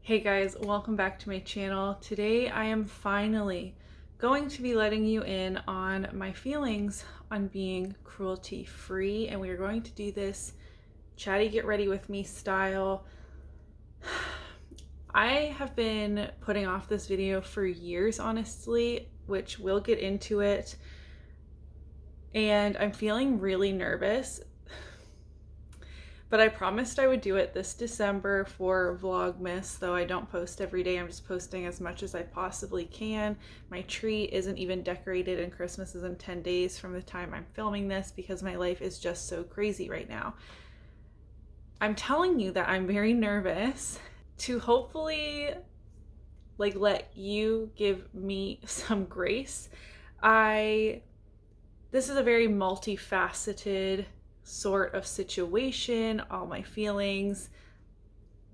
Hey guys, welcome back to my channel. Today I am finally going to be letting you in on my feelings on being cruelty-free, and we are going to do this chatty get ready with me style. I have been putting off this video for years, honestly, which we'll get into it, and I'm feeling really nervous. But I promised I would do it this December for Vlogmas, though I don't post every day. I'm just posting as much as I possibly can. My tree isn't even decorated and Christmas is in 10 days from the time I'm filming this because my life is just so crazy right now. I'm telling you that I'm very nervous to hopefully let you give me some grace. This is a very multifaceted sort of situation, all my feelings.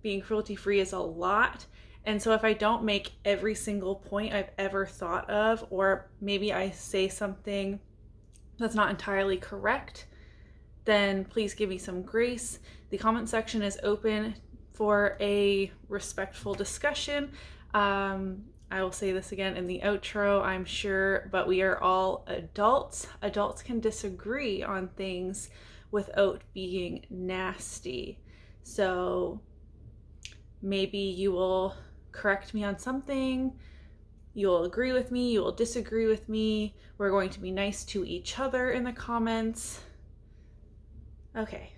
Being cruelty-free is a lot. And so if I don't make every single point I've ever thought of, or maybe I say something that's not entirely correct, then please give me some grace. The comment section is open for a respectful discussion. I will say this again in the outro, I'm sure, but we are all adults. Adults can disagree on things without being nasty. So maybe you will correct me on something, you'll agree with me, you will disagree with me. We're going to be nice to each other in the comments. Okay,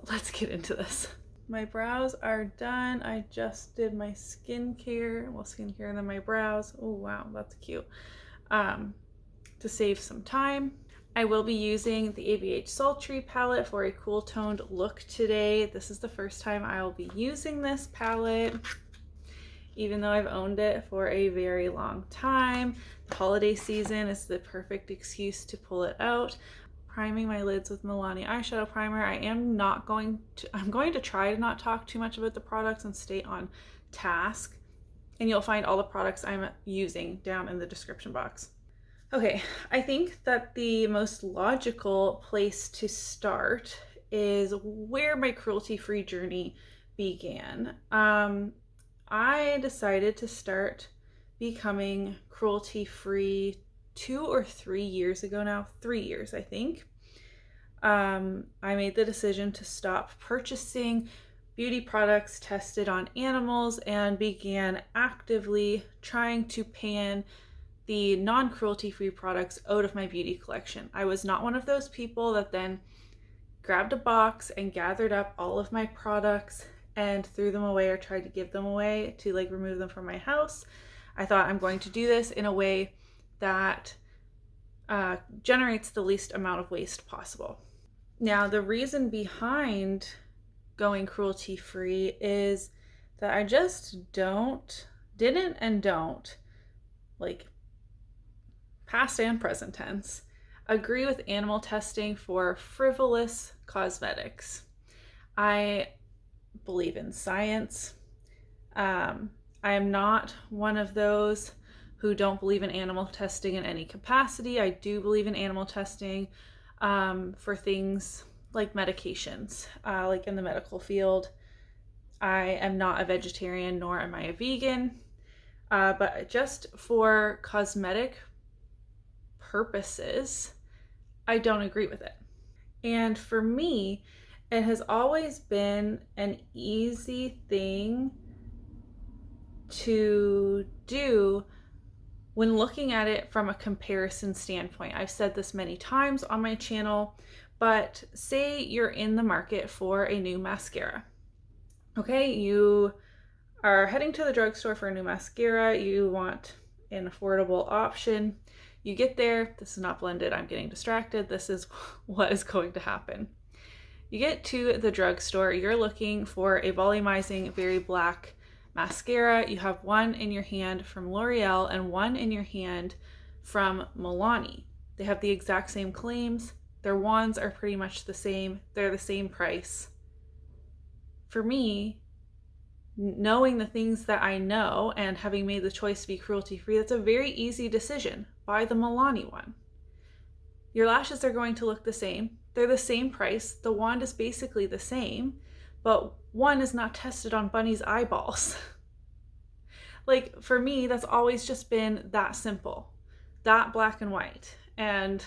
let's get into this. My brows are done. I just did my skincare. Well, skincare and then my brows. Oh wow, that's cute. To save some time, I will be using the ABH Sultry palette for a cool toned look today. This is the first time I will be using this palette, even though I've owned it for a very long time. The holiday season is the perfect excuse to pull it out. Priming my lids with Milani eyeshadow primer. I'm going to try to not talk too much about the products and stay on task. And you'll find all the products I'm using down in the description box. Okay, I think that the most logical place to start is where my cruelty-free journey began. I decided to start becoming cruelty-free 2 or 3 years ago now. 3 years, I think. I made the decision to stop purchasing beauty products tested on animals and began actively trying to pan the non-cruelty-free products out of my beauty collection. I was not one of those people that then grabbed a box and gathered up all of my products and threw them away or tried to give them away to remove them from my house. I thought I'm going to do this in a way that generates the least amount of waste possible. Now, the reason behind going cruelty-free is that I just don't, past and present tense, agree with animal testing for frivolous cosmetics. I believe in science. I am not one of those who don't believe in animal testing in any capacity. I do believe in animal testing for things like medications, like in the medical field. I am not a vegetarian, nor am I a vegan, but just for cosmetic purposes, I don't agree with it. And for me, it has always been an easy thing to do when looking at it from a comparison standpoint. I've said this many times on my channel, but say you're in the market for a new mascara. Okay, you are heading to the drugstore for a new mascara. You want an affordable option. You get there, this is not blended, I'm getting distracted. This is what is going to happen. You get to the drugstore, you're looking for a volumizing, very black mascara. You have one in your hand from L'Oreal and one in your hand from Milani. They have the exact same claims. Their wands are pretty much the same. They're the same price. For me, knowing the things that I know and having made the choice to be cruelty-free, that's a very easy decision. Buy the Milani one. Your lashes are going to look the same. They're the same price. The wand is basically the same, but one is not tested on bunnies' eyeballs. Like, for me, that's always just been that simple, that black and white. And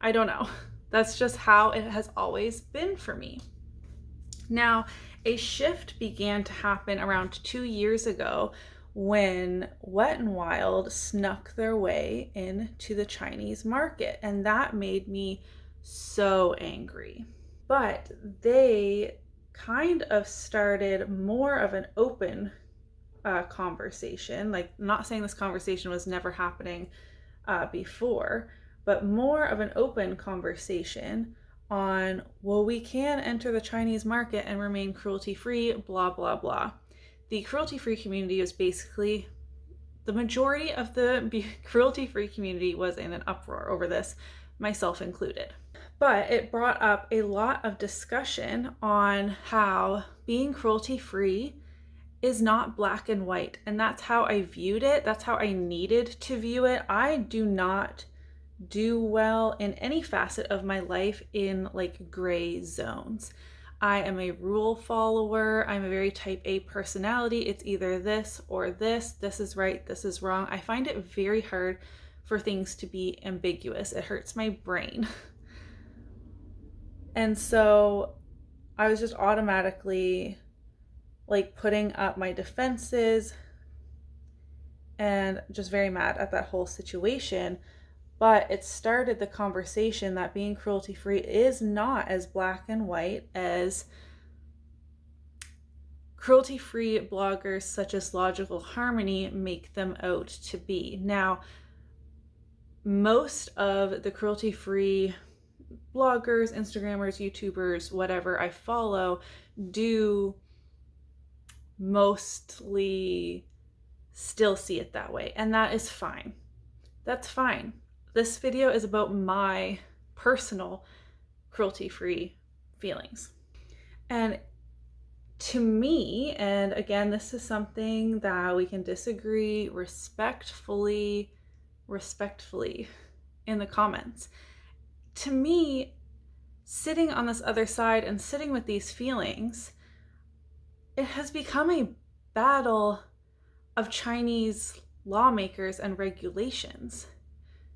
I don't know. That's just how it has always been for me. Now, a shift began to happen around 2 years ago when Wet n Wild snuck their way into the Chinese market, and that made me so angry. But they kind of started more of an open conversation. Like, not saying this conversation was never happening before, but more of an open conversation on, well, we can enter the Chinese market and remain cruelty-free, blah, blah, blah. The cruelty-free community was basically, the majority of the cruelty-free community was in an uproar over this, myself included. But it brought up a lot of discussion on how being cruelty-free is not black and white. And that's how I viewed it. That's how I needed to view it. I do not do well in any facet of my life in like gray zones. I am a rule follower. I'm a very type A personality. It's either this or this. This is right, this is wrong. I find it very hard for things to be ambiguous. It hurts my brain. And so I was just automatically like putting up my defenses and just very mad at that whole situation. But it started the conversation that being cruelty-free is not as black and white as cruelty-free bloggers such as Logical Harmony make them out to be. Now, most of the cruelty-free bloggers, Instagrammers, YouTubers, whatever I follow do mostly still see it that way, and that is fine. That's fine. This video is about my personal cruelty-free feelings. And to me, and again, this is something that we can disagree respectfully in the comments. To me, sitting on this other side and sitting with these feelings, it has become a battle of Chinese lawmakers and regulations,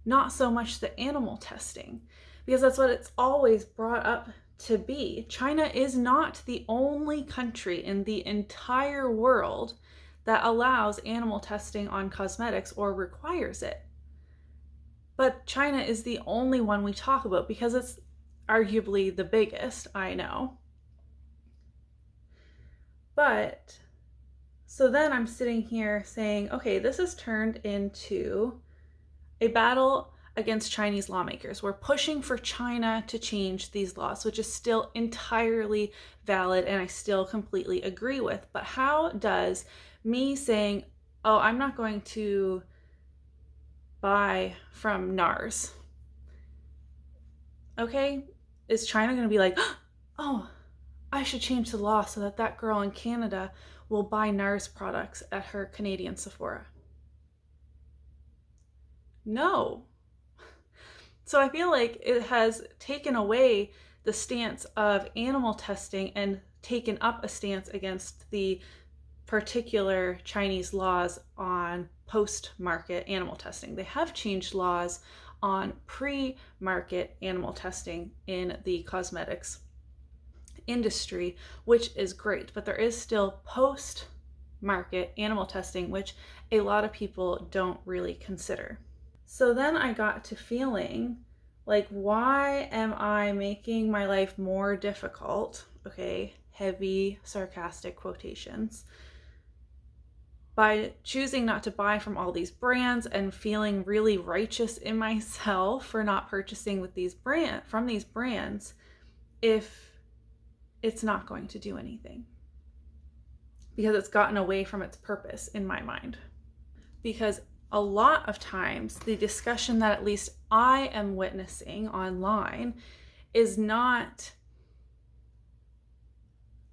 not so much the animal testing, because that's what it's always brought up to be. China is not the only country in the entire world that allows animal testing on cosmetics or requires it. But China is the only one we talk about because it's arguably the biggest, I know. But so then I'm sitting here saying, okay, this has turned into a battle against Chinese lawmakers. We're pushing for China to change these laws, which is still entirely valid and I still completely agree with. But how does me saying, oh, I'm not going to buy from NARS, okay, is China going to be like, oh, I should change the law so that that girl in Canada will buy NARS products at her Canadian Sephora? No. So I feel like it has taken away the stance of animal testing and taken up a stance against the particular Chinese laws on post-market animal testing. They have changed laws on pre-market animal testing in the cosmetics industry, which is great, but there is still post-market animal testing, which a lot of people don't really consider. So then I got to feeling like, why am I making my life more difficult? Okay, heavy sarcastic quotations. By choosing not to buy from all these brands and feeling really righteous in myself for not purchasing with from these brands if it's not going to do anything. Because it's gotten away from its purpose in my mind. Because a lot of times the discussion that at least I am witnessing online is not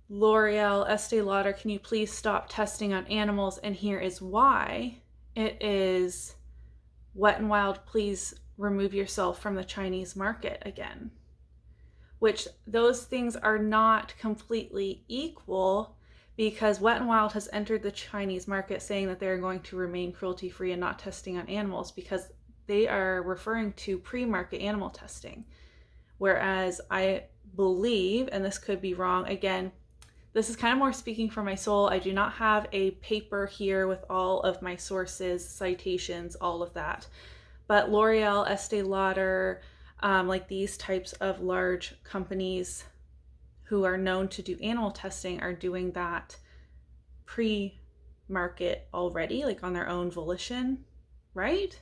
L'Oreal, Estee Lauder, can you please stop testing on animals and here is why. It is Wet n Wild, please remove yourself from the Chinese market again. which those things are not completely equal, because Wet n Wild has entered the Chinese market saying that they're going to remain cruelty-free and not testing on animals, because they are referring to pre-market animal testing. Whereas I believe, and this could be wrong, again, this is kind of more speaking for my soul. I do not have a paper here with all of my sources, citations, all of that. But L'Oreal, Estee Lauder, like these types of large companies who are known to do animal testing are doing that pre-market already, like on their own volition, right?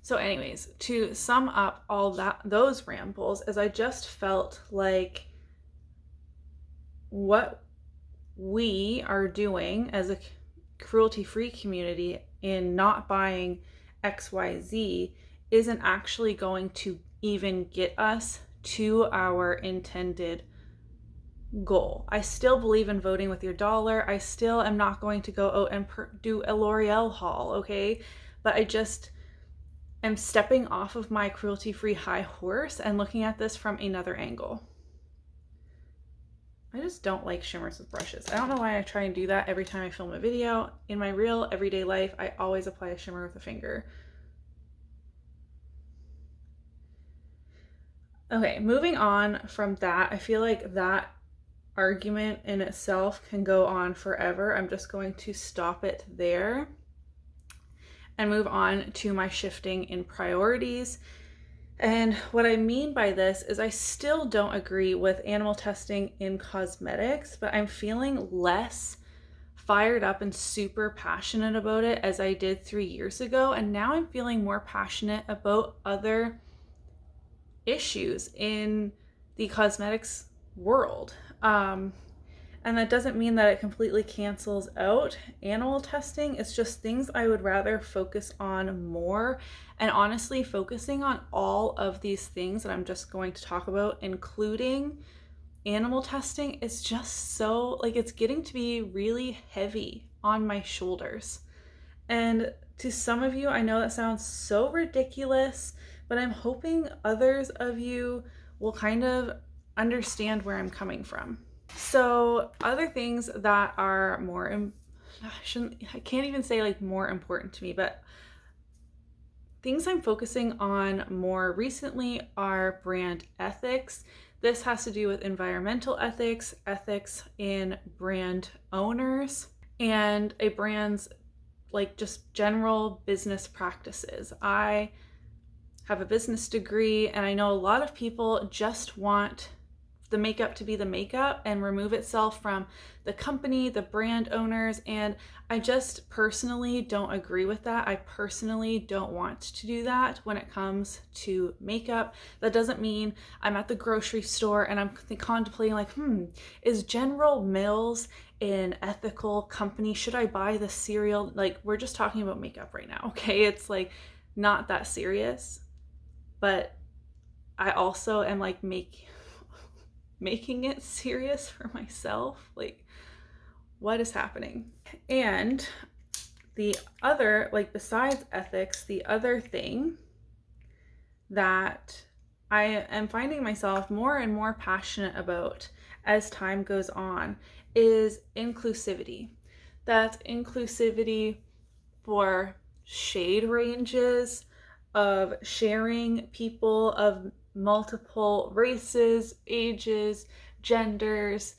So anyways, to sum up all those rambles, is I just felt like what we are doing as a cruelty-free community in not buying XYZ isn't actually going to even get us to our intended goal. I still believe in voting with your dollar. I still am not going to go out and do a L'Oreal haul, okay? But I just am stepping off of my cruelty-free high horse and looking at this from another angle. I just don't like shimmers with brushes. I don't know why I try and do that every time I film a video. In my real everyday life, I always apply a shimmer with a finger. Okay, moving on from that, I feel like that argument in itself can go on forever. I'm just going to stop it there and move on to my shifting in priorities. And what I mean by this is I still don't agree with animal testing in cosmetics, but I'm feeling less fired up and super passionate about it as I did 3 years ago. And now I'm feeling more passionate about other issues in the cosmetics world. And that doesn't mean that it completely cancels out animal testing. It's just things I would rather focus on more. And honestly, focusing on all of these things that I'm just going to talk about, including animal testing, is just so, like, it's getting to be really heavy on my shoulders. And to some of you, I know that sounds so ridiculous, but I'm hoping others of you will kind of understand where I'm coming from. So other things that are more, I can't even say like more important to me, but things I'm focusing on more recently are brand ethics. This has to do with environmental ethics, ethics in brand owners, and a brand's like just general business practices. I have a business degree, and I know a lot of people just want the makeup to be the makeup and remove itself from the company, the brand owners, and I just personally don't agree with that. I personally don't want to do that when it comes to makeup. That doesn't mean I'm at the grocery store and I'm contemplating like, is General Mills an ethical company? Should I buy the cereal? Like, we're just talking about makeup right now, okay? It's like not that serious, but I also am like making it serious for myself. Like, what is happening? And the other, like besides ethics, the other thing that I am finding myself more and more passionate about as time goes on is inclusivity. That's inclusivity for shade ranges, of sharing people of multiple races, ages, genders,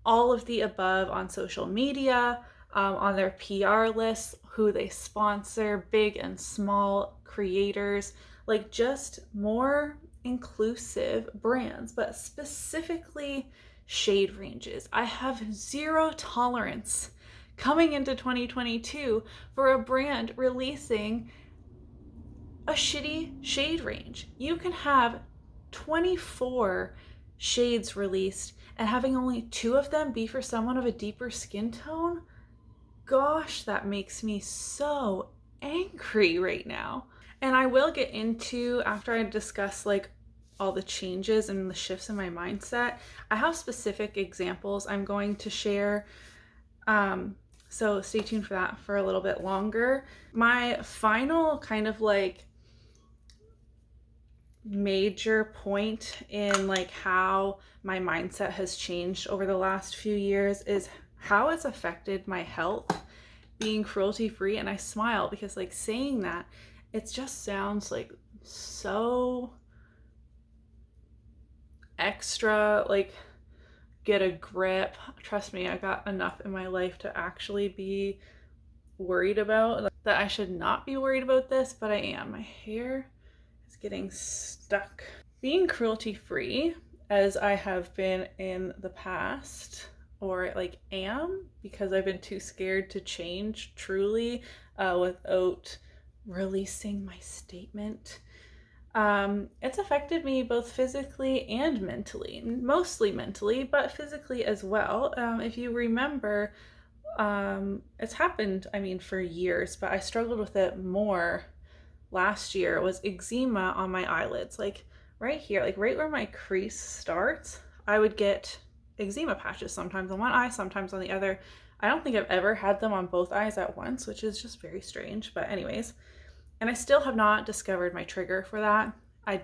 all of the above on social media, on their PR lists, who they sponsor, big and small creators, like just more inclusive brands, but specifically shade ranges. I have zero tolerance coming into 2022 for a brand releasing a shitty shade range. You can have 24 shades released and having only 2 of them be for someone of a deeper skin tone. Gosh, that makes me so angry right now. And I will get into, after I discuss like all the changes and the shifts in my mindset, I have specific examples I'm going to share. So stay tuned for that for a little bit longer. My final kind of like major point in like how my mindset has changed over the last few years is how it's affected my health being cruelty free. And I smile because like saying that, it just sounds like so extra, like get a grip. Trust me, I got enough in my life to actually be worried about, like, that I should not be worried about this, but I am. My hair is getting stuck. Being cruelty free, as I have been in the past, or like am, because I've been too scared to change truly without releasing my statement. It's affected me both physically and mentally, mostly mentally, but physically as well. If you remember, it's happened, I mean, for years, but I struggled with it more last year. It was eczema on my eyelids, like right here, like right where my crease starts. I would get eczema patches, sometimes on one eye, sometimes on the other. I don't think I've ever had them on both eyes at once, which is just very strange, but anyways. And I still have not discovered my trigger for that. I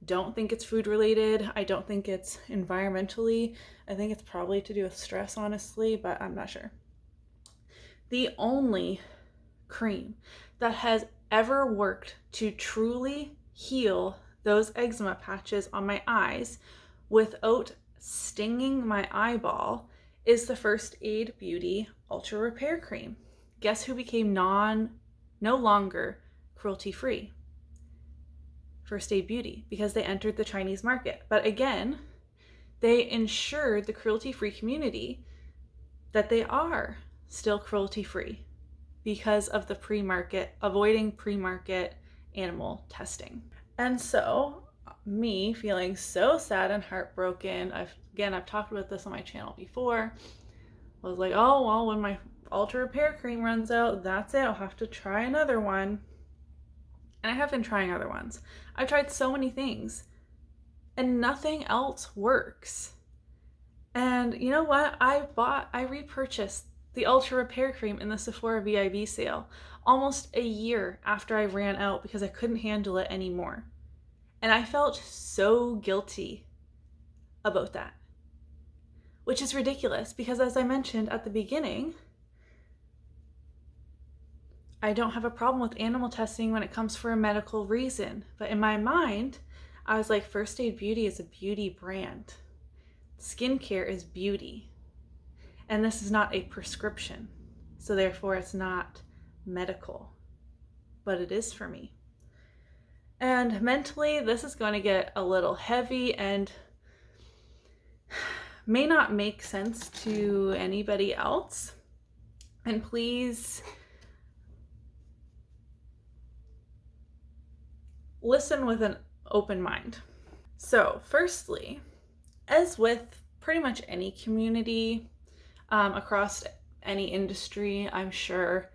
don't think it's food related. I don't think it's environmentally. I think it's probably to do with stress, honestly, but I'm not sure. The only cream that has ever worked to truly heal those eczema patches on my eyes without stinging my eyeball is the First Aid Beauty Ultra Repair Cream. Guess who became no longer cruelty-free? First Aid Beauty, because they entered the Chinese market. But again, they ensured the cruelty-free community that they are still cruelty-free because of the pre-market, avoiding pre-market animal testing. And so me feeling so sad and heartbroken, I've talked about this on my channel before, I was like, oh, well, when my Ultra Repair Cream runs out, that's it, I'll have to try another one. And I have been trying other ones. I've tried so many things and nothing else works. And you know what? I repurchased the Ultra Repair Cream in the Sephora VIB sale almost a year after I ran out because I couldn't handle it anymore. And I felt so guilty about that, which is ridiculous because, as I mentioned at the beginning, I don't have a problem with animal testing when it comes for a medical reason. But in my mind, I was like, First Aid Beauty is a beauty brand. Skincare is beauty. And this is not a prescription. So therefore it's not medical. But it is for me. And mentally, this is going to get a little heavy and may not make sense to anybody else. And please listen with an open mind. So firstly, as with pretty much any community across any industry, I'm sure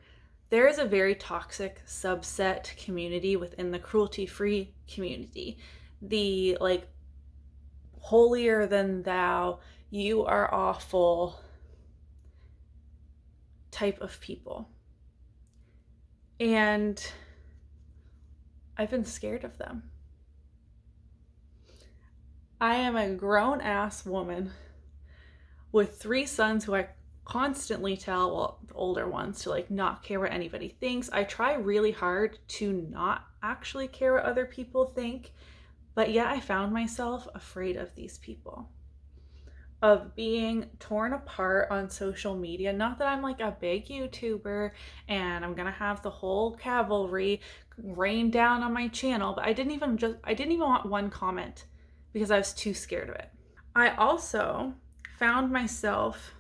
there is a very toxic subset community within the cruelty-free community. The like holier than thou, you are awful type of people. And I've been scared of them. I am a grown-ass woman with 3 sons who I constantly tell, well, the older ones, to like not care what anybody thinks. I try really hard to not actually care what other people think, but yet I found myself afraid of these people, of being torn apart on social media. Not that I'm like a big YouTuber and I'm gonna have the whole cavalry rain down on my channel, but I didn't even want one comment because I was too scared of it. I also found myself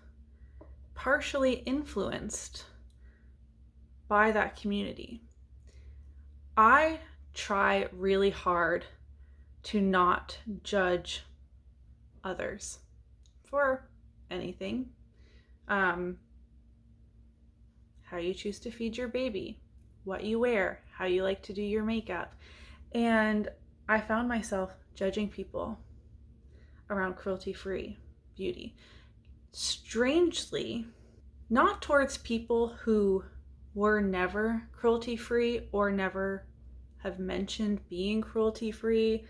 partially influenced by that community. I try really hard to not judge others for anything. How you choose to feed your baby, what you wear, how you like to do your makeup. And I found myself judging people around cruelty-free beauty. Strangely, not towards people who were never cruelty-free or never have mentioned being cruelty-free.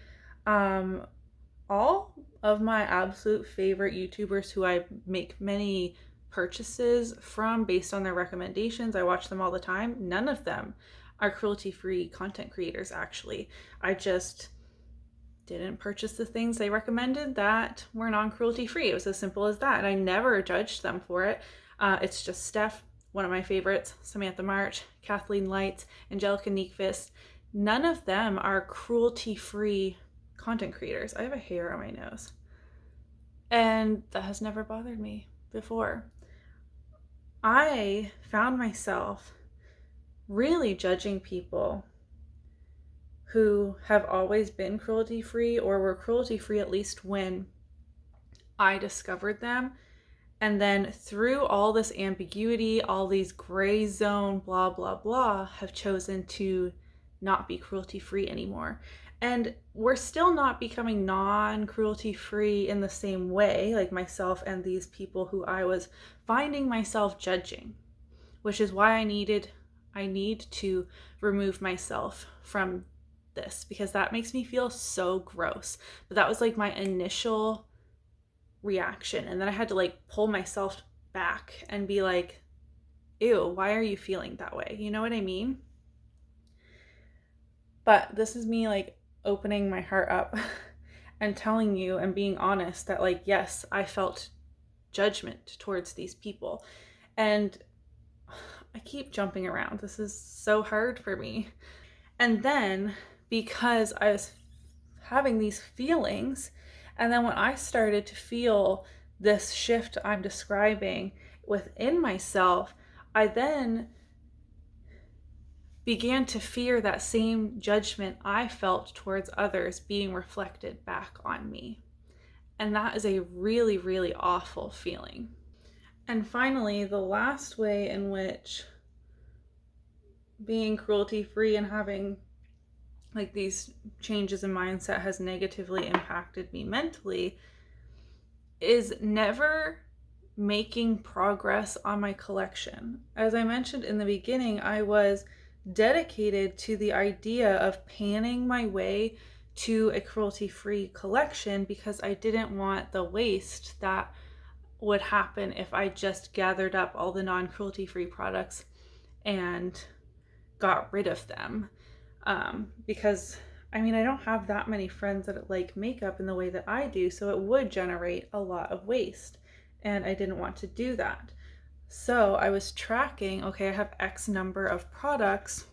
All of my absolute favorite YouTubers who I make many purchases from based on their recommendations, I watch them all the time, none of them are cruelty-free content creators, actually. I just didn't purchase the things they recommended that were non-cruelty free. It was as simple as that. And I never judged them for it. It's just Steph, one of my favorites, Samantha March, Kathleen Lights, Angelica Neekvist. None of them are cruelty-free content creators. I have a hair on my nose. And that has never bothered me before. I found myself really judging people who have always been cruelty-free or were cruelty-free at least when I discovered them. And then through all this ambiguity, all these gray zone, blah, blah, blah, have chosen to not be cruelty-free anymore. And we're still not becoming non-cruelty-free in the same way, like myself and these people who I was finding myself judging, which is why I need to remove myself from this, because that makes me feel so gross. But that was like my initial reaction, and then I had to like pull myself back and be like, ew, why are you feeling that way? You know what I mean? But this is me like opening my heart up and telling you and being honest that like, yes, I felt judgment towards these people. And I keep jumping around. This is so hard for me. And then because I was having these feelings, and then when I started to feel this shift I'm describing within myself, I then began to fear that same judgment I felt towards others being reflected back on me. And that is a really, really awful feeling. And finally, the last way in which being cruelty-free and having like these changes in mindset has negatively impacted me mentally is never making progress on my collection. As I mentioned in the beginning, I was dedicated to the idea of panning my way to a cruelty-free collection because I didn't want the waste that would happen if I just gathered up all the non-cruelty-free products and got rid of them. Because I mean, I don't have that many friends that like makeup in the way that I do, so it would generate a lot of waste, and I didn't want to do that. So I was tracking, okay, I have X number of products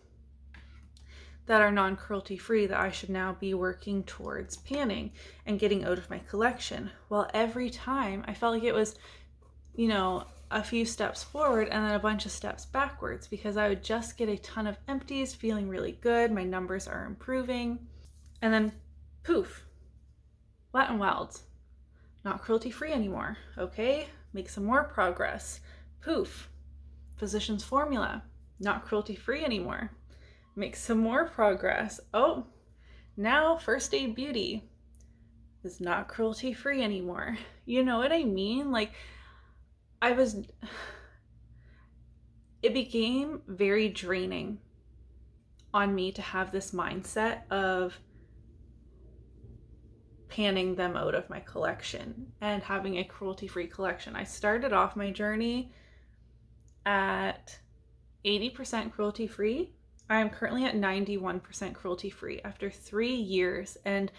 that are non-cruelty free that I should now be working towards panning and getting out of my collection. Well, every time I felt like it was, a few steps forward and then a bunch of steps backwards, because I would just get a ton of empties, feeling really good, my numbers are improving, and then poof, Wet n Wild's not cruelty free anymore. Okay, make some more progress. Poof, Physicians Formula not cruelty free anymore. Make some more progress. Oh, now First Aid Beauty is not cruelty free anymore. You know what I mean? Like, it became very draining on me to have this mindset of panning them out of my collection and having a cruelty-free collection. I started off my journey at 80% cruelty-free. I am currently at 91% cruelty-free after 3 years and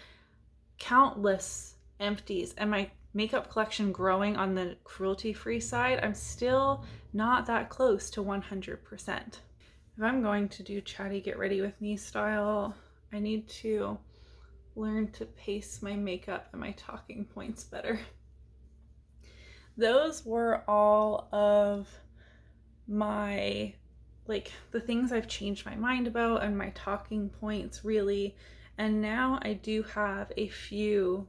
countless empties and my makeup collection growing on the cruelty-free side. I'm still not that close to 100%. If I'm going to do Chatty Get Ready With Me style, I need to learn to pace my makeup and my talking points better. Those were all of my, the things I've changed my mind about and my talking points, really. And now I do have a few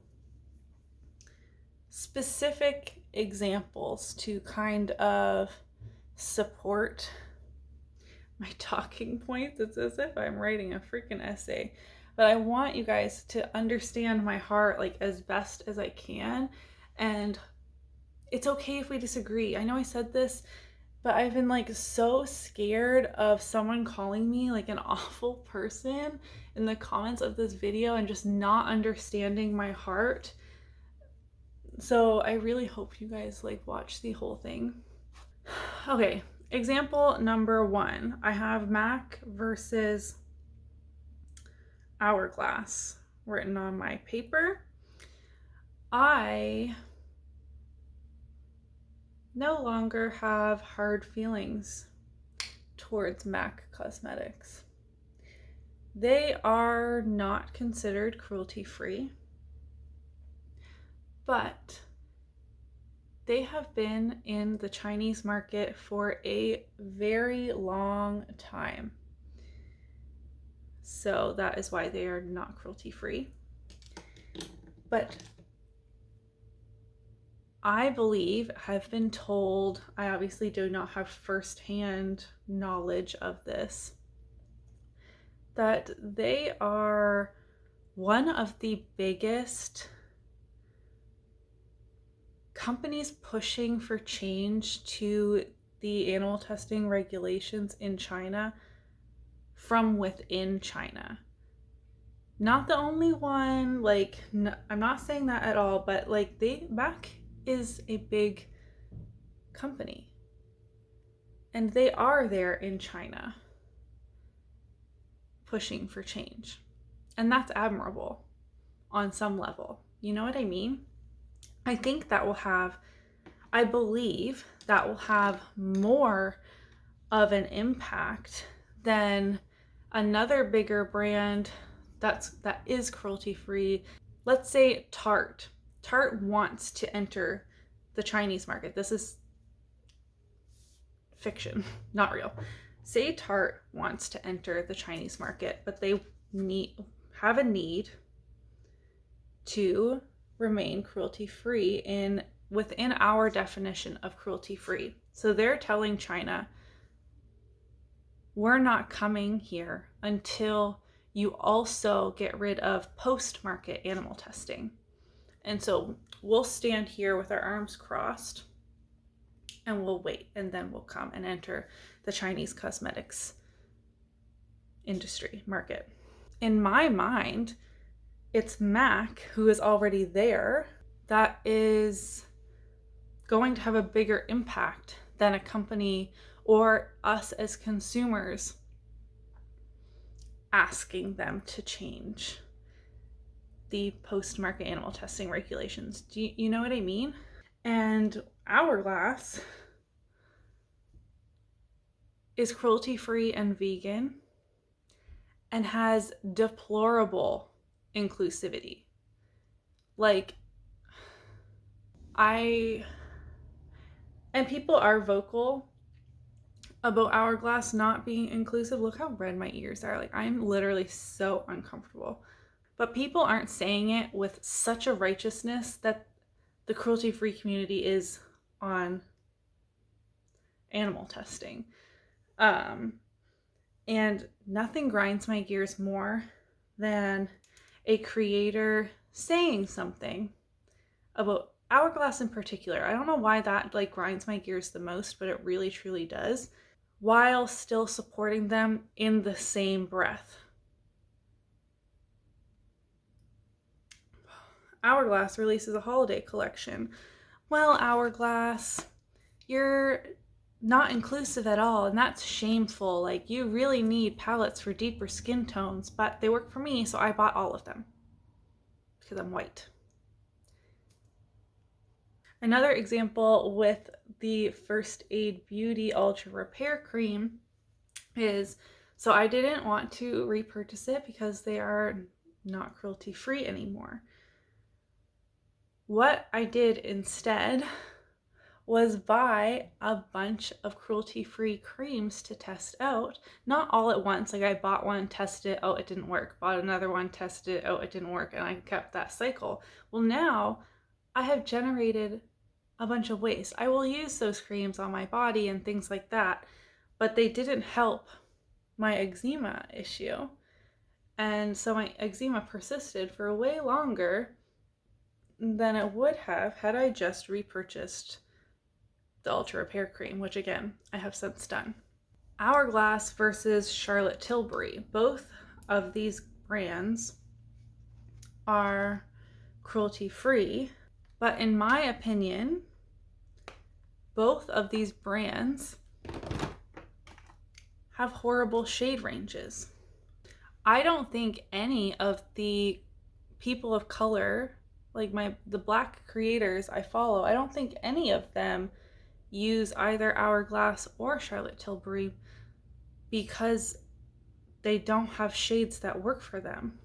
specific examples to kind of support my talking points. It's as if I'm writing a freaking essay, but I want you guys to understand my heart as best as I can. And it's okay if we disagree. I know I said this But I've been like so scared of someone calling me like an awful person in the comments of this video and just not understanding my heart. So I really hope you guys like watch the whole thing. Okay, example number 1. I have MAC versus Hourglass written on my paper. I no longer have hard feelings towards MAC Cosmetics. They are not considered cruelty-free, but they have been in the Chinese market for a very long time. So that is why they are not cruelty-free. But I believe, have been told, I obviously do not have firsthand knowledge of this, that they are one of the biggest companies pushing for change to the animal testing regulations in China from within China. Not the only one, like, no, I'm not saying that at all, but like MAC is a big company and they are there in China pushing for change. And that's admirable on some level. You know what I mean? I believe that will have more of an impact than another bigger brand that is cruelty-free. Let's say Tarte. Tarte wants to enter the Chinese market. This is fiction, not real. Say Tarte wants to enter the Chinese market, but they have a need to remain cruelty-free within our definition of cruelty-free. So they're telling China, we're not coming here until you also get rid of post-market animal testing. And so we'll stand here with our arms crossed and we'll wait, and then we'll come and enter the Chinese cosmetics industry market. In my mind, it's MAC, who is already there, that is going to have a bigger impact than a company or us as consumers asking them to change the post-market animal testing regulations. Do you know what I mean? And Hourglass is cruelty-free and vegan and has deplorable inclusivity. Like, and people are vocal about Hourglass not being inclusive. Look how red my ears are. Like, I'm literally so uncomfortable. But people aren't saying it with such a righteousness that the cruelty-free community is on animal testing. And nothing grinds my gears more than a creator saying something about Hourglass in particular. I don't know why that like grinds my gears the most, but it really truly does, while still supporting them in the same breath. Hourglass releases a holiday collection. Well, Hourglass, you're not inclusive at all, and that's shameful. Like, you really need palettes for deeper skin tones, but they work for me, so I bought all of them because I'm white. Another example with the First Aid Beauty Ultra Repair Cream is, so I didn't want to repurchase it because they are not cruelty-free anymore. What I did instead was buy a bunch of cruelty-free creams to test out. Not all at once. Like, I bought one, tested it, oh, it didn't work. Bought another one, tested it, oh, it didn't work. And I kept that cycle. Well, now I have generated a bunch of waste. I will use those creams on my body and things like that, but they didn't help my eczema issue. And so my eczema persisted for way longer than it would have had I just repurchased the Ultra Repair Cream, which again, I have since done. Hourglass versus Charlotte Tilbury. Both of these brands are cruelty-free, but in my opinion, both of these brands have horrible shade ranges. I don't think any of the people of color, like the Black creators I follow, I don't think any of them use either Hourglass or Charlotte Tilbury because they don't have shades that work for them.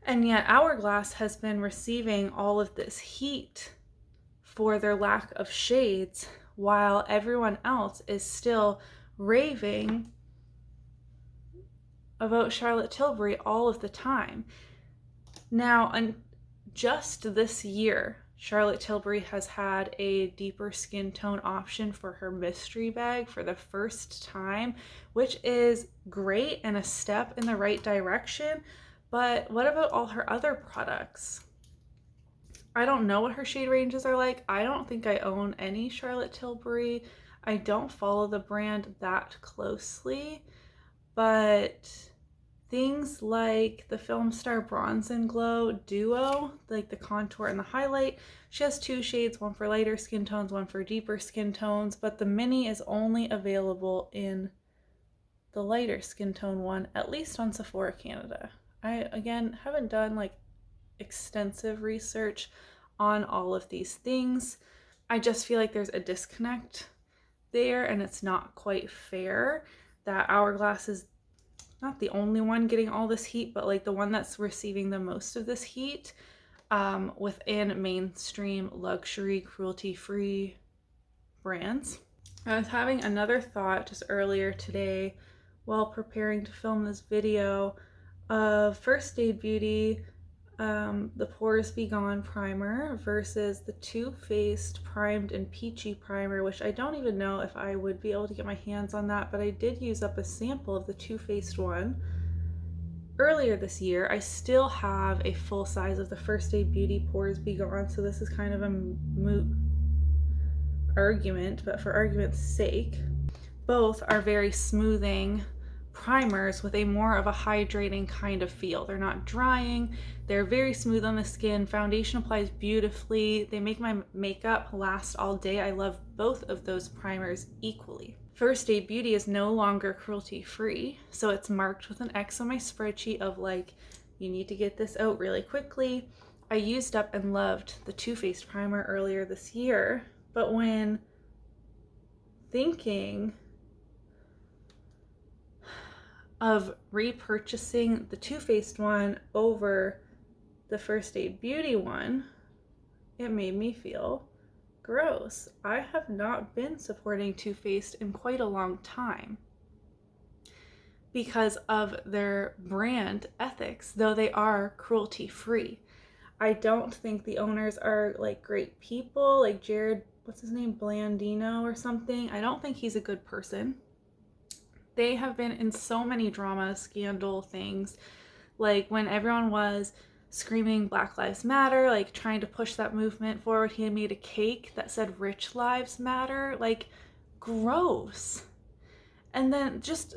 And yet Hourglass has been receiving all of this heat for their lack of shades, while everyone else is still raving about Charlotte Tilbury all of the time. Now, just this year, Charlotte Tilbury has had a deeper skin tone option for her mystery bag for the first time, which is great and a step in the right direction. But what about all her other products? I don't know what her shade ranges are like. I don't think I own any Charlotte Tilbury. I don't follow the brand that closely, but things like the Film Star Bronze and Glow Duo, like the contour and the highlight, she has 2 shades, one for lighter skin tones, one for deeper skin tones, but the mini is only available in the lighter skin tone one, at least on Sephora Canada. I, again, haven't done like extensive research on all of these things. I just feel like there's a disconnect there, and it's not quite fair that Hourglass is not the only one getting all this heat, but like the one that's receiving the most of this heat within mainstream luxury cruelty-free brands. I was having another thought just earlier today while preparing to film this video of First Aid Beauty, the Pores Be Gone primer versus the Too Faced Primed and Peachy primer, which I don't even know if I would be able to get my hands on that, but I did use up a sample of the Too Faced one earlier this year. I still have a full size of the First Aid Beauty Pores Be Gone, so this is kind of a moot argument, but for argument's sake, both are very smoothing primers with a more of a hydrating kind of feel. They're not drying, they're very smooth on the skin, foundation applies beautifully, they make my makeup last all day. I love both of those primers equally. First Aid Beauty is no longer cruelty-free, so it's marked with an X on my spreadsheet of like, you need to get this out really quickly. I used up and loved the Too Faced primer earlier this year, but when thinking of repurchasing the Too Faced one over the First Aid Beauty one, it made me feel gross. I have not been supporting Too Faced in quite a long time because of their brand ethics, though they are cruelty-free. I don't think the owners are like great people, like Jared, what's his name, Blandino or something. I don't think he's a good person. They have been in so many drama, scandal things, like when everyone was screaming Black Lives Matter, like trying to push that movement forward, he had made a cake that said Rich Lives Matter, like gross. And then just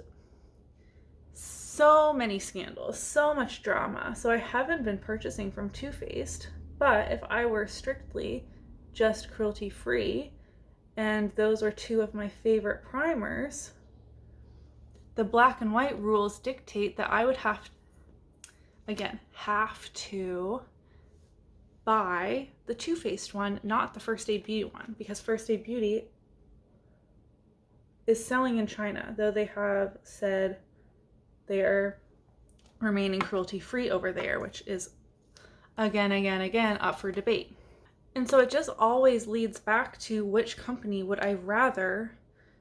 so many scandals, so much drama. So I haven't been purchasing from Too Faced, but if I were strictly just cruelty-free, and those are 2 of my favorite primers, the black and white rules dictate that I would have to buy the Too Faced one, not the First Aid Beauty one, because First Aid Beauty is selling in China, though they have said they are remaining cruelty-free over there, which is again up for debate. And so it just always leads back to which company would I rather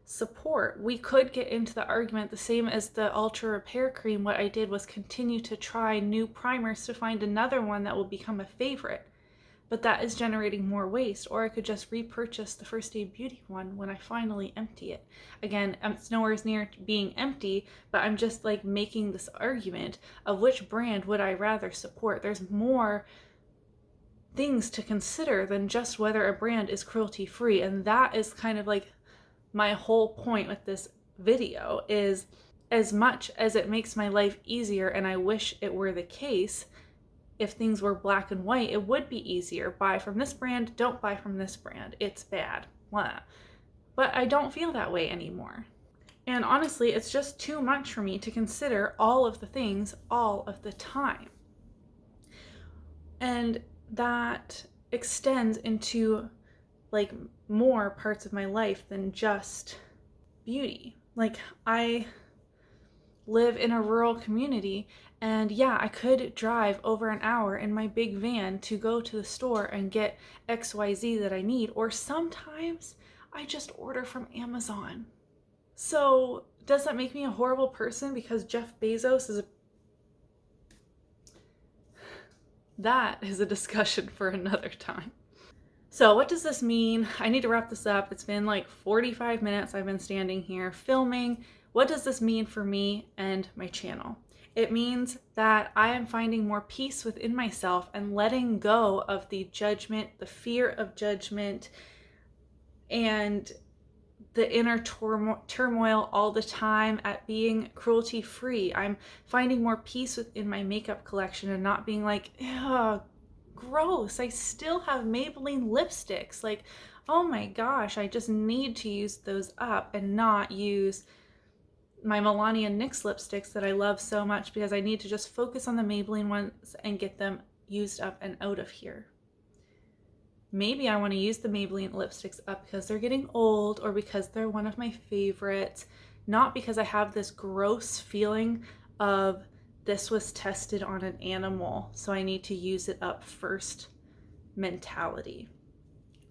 support. We could get into the argument the same as the Ultra Repair Cream. What I did was continue to try new primers to find another one that will become a favorite, but that is generating more waste. Or I could just repurchase the First Aid Beauty one when I finally empty it. Again, it's nowhere near being empty, but I'm just like making this argument of which brand would I rather support. There's more things to consider than just whether a brand is cruelty-free. And that is kind of like my whole point with this video, is as much as it makes my life easier, and I wish it were the case, if things were black and white, it would be easier. Buy from this brand, don't buy from this brand. It's bad. Blah. But I don't feel that way anymore. And honestly, it's just too much for me to consider all of the things all of the time. And that extends into like more parts of my life than just beauty. Like, I live in a rural community, and yeah, I could drive over an hour in my big van to go to the store and get XYZ that I need, or sometimes I just order from Amazon. So does that make me a horrible person because Jeff Bezos is That is a discussion for another time. So what does this mean? I need to wrap this up. It's been like 45 minutes I've been standing here filming. What does this mean for me and my channel? It means that I am finding more peace within myself and letting go of the judgment, the fear of judgment, and the inner turmoil all the time at being cruelty-free. I'm finding more peace within my makeup collection and not being like, ugh, gross, I still have Maybelline lipsticks. Like, oh my gosh, I just need to use those up and not use my Melania NYX lipsticks that I love so much, because I need to just focus on the Maybelline ones and get them used up and out of here. Maybe I want to use the Maybelline lipsticks up because they're getting old, or because they're one of my favorites, not because I have this gross feeling of this was tested on an animal, so I need to use it up first mentality.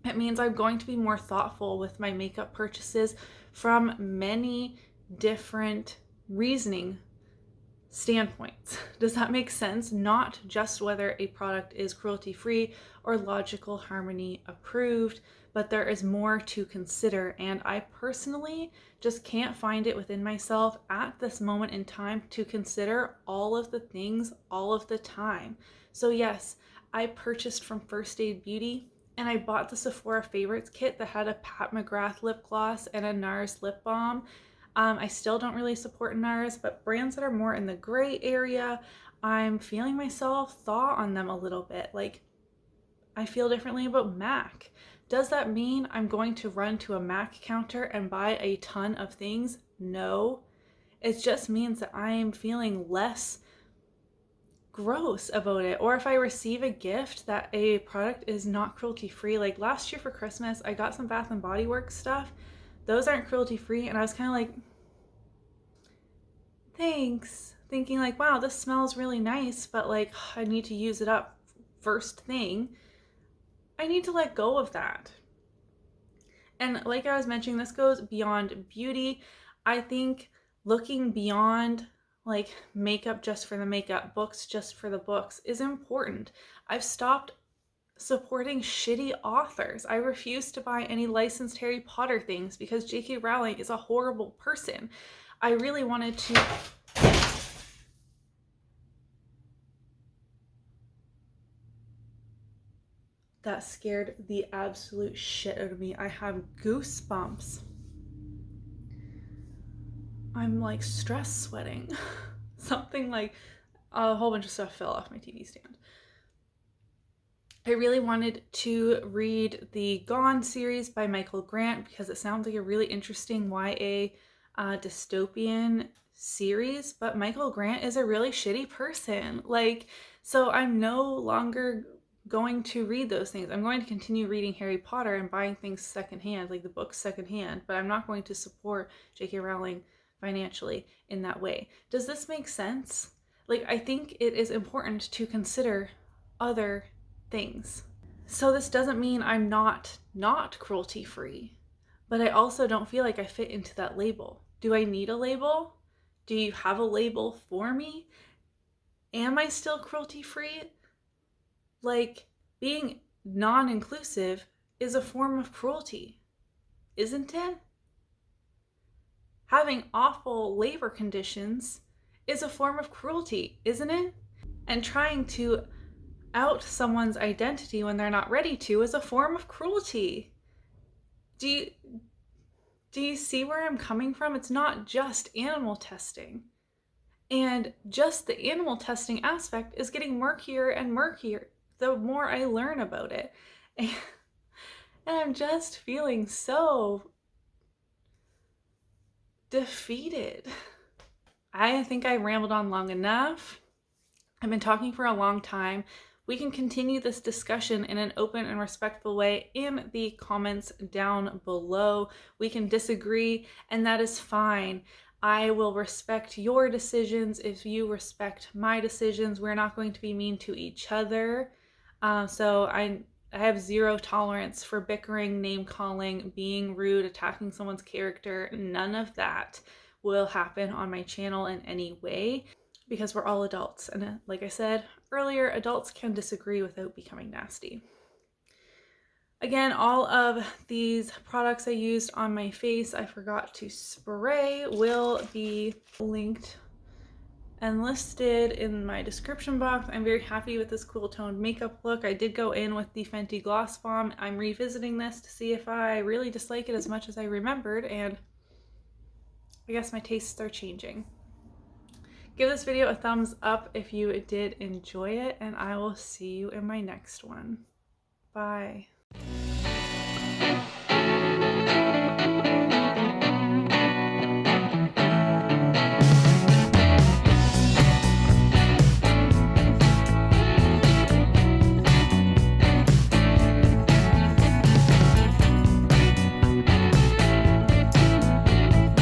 It means I'm going to be more thoughtful with my makeup purchases from many different reasoning standpoints. Does that make sense? Not just whether a product is cruelty-free or logical harmony approved, but there is more to consider, and I personally just can't find it within myself at this moment in time to consider all of the things all of the time. So yes, I purchased from First Aid Beauty, and I bought the Sephora Favorites kit that had a Pat McGrath lip gloss and a NARS lip balm. I still don't really support NARS, but brands that are more in the gray area, I'm feeling myself thaw on them a little bit. Like, I feel differently about MAC. Does that mean I'm going to run to a MAC counter and buy a ton of things? No. It just means that I am feeling less gross about it. Or if I receive a gift that a product is not cruelty-free, like last year for Christmas, I got some Bath & Body Works stuff. Those aren't cruelty-free, and I was kind of like, thanks. Thinking like, wow, this smells really nice, but like, I need to use it up first thing. I need to let go of that. And like I was mentioning, this goes beyond beauty. I think looking beyond like makeup just for the makeup, books just for the books is important. I've stopped supporting shitty authors. I refuse to buy any licensed Harry Potter things because J.K. Rowling is a horrible person. I really wanted to... That scared the absolute shit out of me. I have goosebumps. I'm like stress sweating. Something like a whole bunch of stuff fell off my TV stand. I really wanted to read the Gone series by Michael Grant because it sounds like a really interesting YA dystopian series, but Michael Grant is a really shitty person. Like, so I'm no longer going to read those things. I'm going to continue reading Harry Potter and buying things secondhand, like the books secondhand, but I'm not going to support J.K. Rowling financially in that way. Does this make sense? Like, I think it is important to consider other things. So this doesn't mean I'm not cruelty-free, but I also don't feel like I fit into that label. Do I need a label? Do you have a label for me? Am I still cruelty-free? Like, being non-inclusive is a form of cruelty, isn't it? Having awful labor conditions is a form of cruelty, isn't it? And trying to out someone's identity when they're not ready to is a form of cruelty. Do you see where I'm coming from? It's not just animal testing. And just the animal testing aspect is getting murkier and murkier the more I learn about it. And I'm just feeling so defeated. I think I rambled on long enough. I've been talking for a long time. We can continue this discussion in an open and respectful way in the comments down below. We can disagree, and that is fine. I will respect your decisions if you respect my decisions. We're not going to be mean to each other. So I have zero tolerance for bickering, name calling, being rude, attacking someone's character. None of that will happen on my channel in any way, because we're all adults. And like I said earlier, adults can disagree without becoming nasty. Again, all of these products I used on my face, I forgot to spray, will be linked and listed in my description box. I'm very happy with this cool toned makeup look. I did go in with the Fenty Gloss Bomb. I'm revisiting this to see if I really dislike it as much as I remembered, and I guess my tastes are changing. Give this video a thumbs up if you did enjoy it, and I will see you in my next one. Bye.